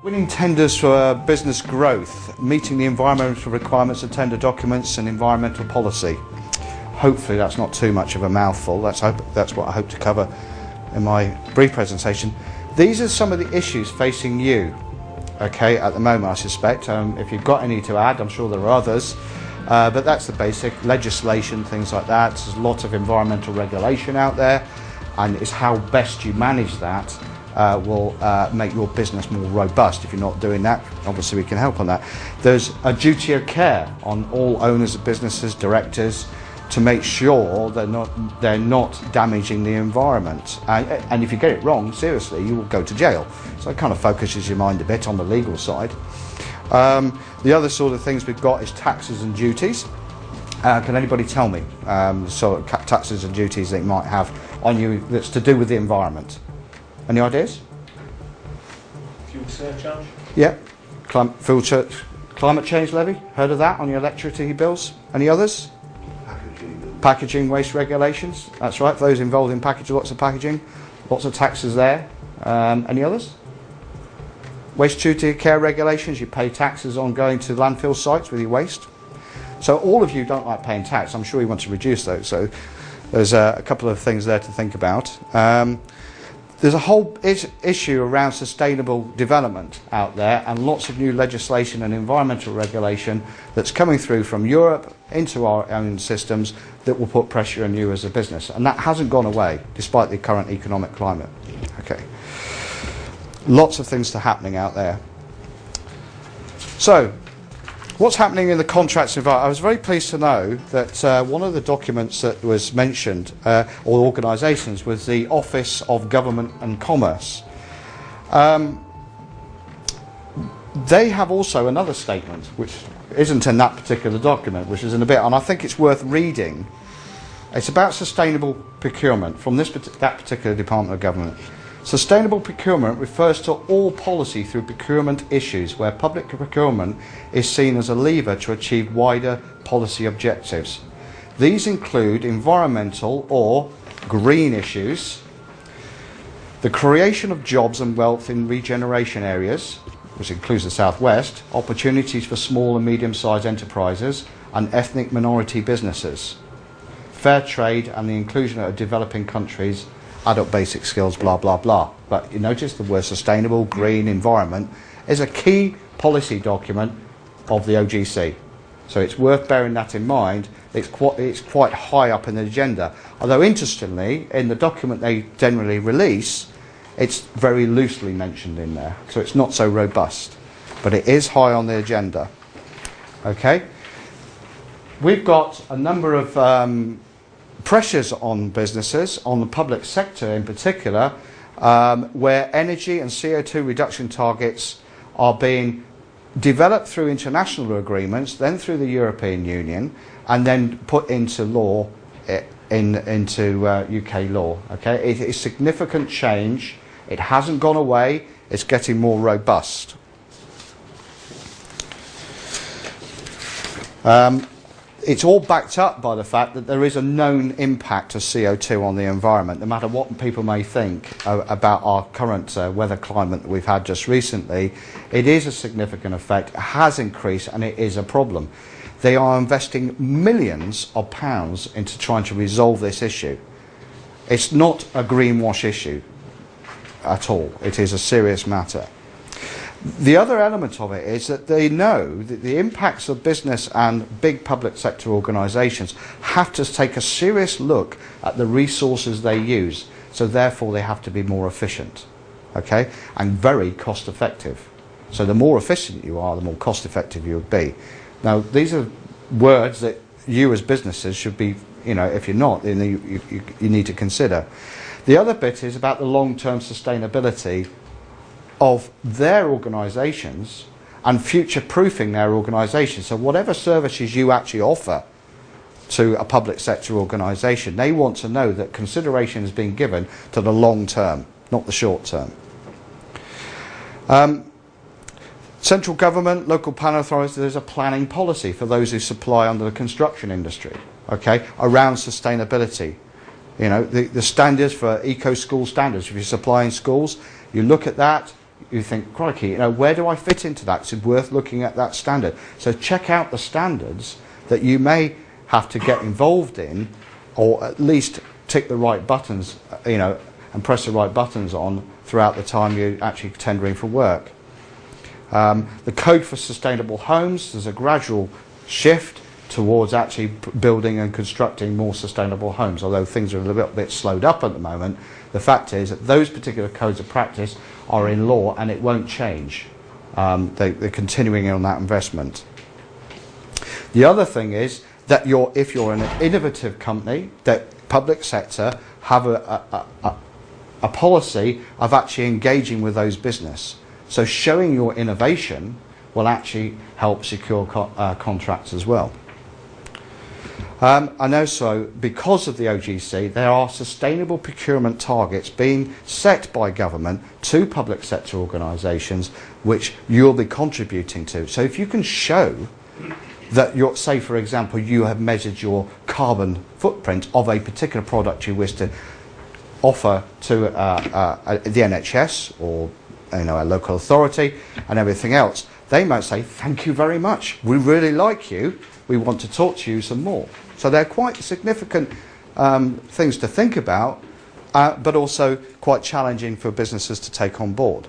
Winning tenders for business growth, meeting the environmental requirements of tender documents and environmental policy. Hopefully that's not too much of a mouthful. That's what I hope to cover in my brief presentation. These are some of the issues facing you, okay, at the moment, I suspect. If you've got any to add, I'm sure there are others. But that's the basic legislation, things like that. There's a lot of environmental regulation out there, and it's how best you manage that will make your business more robust. If you're not doing that, obviously we can help on that. There's a duty of care on all owners of businesses, directors, to make sure they're not damaging the environment. And if you get it wrong, seriously, you will go to jail. So it kind of focuses your mind a bit on the legal side. The other sort of things we've got is taxes and duties. Can anybody tell me sort of taxes and duties that you might have on you that's to do with the environment? Any ideas? Fuel surcharge? Yeah. Climate change levy. Heard of that on your electricity bills? Any others? Packaging waste regulations. That's right. For those involved in packaging, lots of packaging, lots of taxes there. Any others? Waste duty of care regulations. You pay taxes on going to landfill sites with your waste. So all of you don't like paying tax. I'm sure you want to reduce those. So there's a couple of things there to think about. There's a whole issue around sustainable development out there, and lots of new legislation and environmental regulation that's coming through from Europe into our own systems that will put pressure on you as a business. And that hasn't gone away, despite the current economic climate. Okay. Lots of things happening out there. So, what's happening in the contracts environment? I was very pleased to know that one of the documents that was mentioned, or organisations, was the Office of Government and Commerce. They have also another statement, which isn't in that particular document, which is in a bit, and I think it's worth reading. It's about sustainable procurement from that particular Department of Government. Sustainable procurement refers to all policy through procurement issues where public procurement is seen as a lever to achieve wider policy objectives. These include environmental or green issues, the creation of jobs and wealth in regeneration areas, which includes the Southwest, opportunities for small and medium-sized enterprises and ethnic minority businesses, fair trade and the inclusion of developing countries, adult basic skills, blah, blah, blah. But you notice the word sustainable, green, environment is a key policy document of the OGC. So it's worth bearing that in mind. It's quite high up in the agenda. Although interestingly, in the document they generally release, it's very loosely mentioned in there. So it's not so robust. But it is high on the agenda. Okay? We've got a number of pressures on businesses, on the public sector in particular, where energy and CO2 reduction targets are being developed through international agreements, then through the European Union, and then put into law, into UK law. Okay, it is significant change. It hasn't gone away. It's getting more robust. It's all backed up by the fact that there is a known impact of CO2 on the environment, no matter what people may think about our current weather climate that we've had just recently. It is a significant effect, it has increased, and it is a problem. They are investing millions of pounds into trying to resolve this issue. It's not a greenwash issue at all. It is a serious matter. The other element of it is that they know that the impacts of business and big public sector organisations have to take a serious look at the resources they use, so therefore they have to be more efficient, okay, and very cost effective. So the more efficient you are, the more cost effective you would be. Now these are words that you as businesses should be, you know, if you're not, then you need to consider. The other bit is about the long-term sustainability of their organisations and future-proofing their organisations. So whatever services you actually offer to a public sector organisation, they want to know that consideration is being given to the long term, not the short term. Central government, local planning authorities, there's a planning policy for those who supply under the construction industry, okay, around sustainability. You know, the standards for eco-school standards, if you're supplying schools, you look at that, you think, crikey, you know, where do I fit into that? It's worth looking at that standard. So check out the standards that you may have to get involved in, or at least tick the right buttons, you know, and press the right buttons on throughout the time you're actually tendering for work. The code for sustainable homes, there's a gradual shift towards actually building and constructing more sustainable homes, although things are a little bit slowed up at the moment. The fact is that those particular codes of practice are in law and it won't change. They're continuing on that investment. The other thing is that if you're an innovative company, that public sector have a policy of actually engaging with those business. So showing your innovation will actually help secure contracts as well. And also, because of the OGC, there are sustainable procurement targets being set by government to public sector organisations, which you'll be contributing to. So if you can show that you're, say for example, you have measured your carbon footprint of a particular product you wish to offer to the NHS or, you know, a local authority and everything else, they might say, thank you very much, we really like you, we want to talk to you some more. So they're quite significant things to think about, but also quite challenging for businesses to take on board.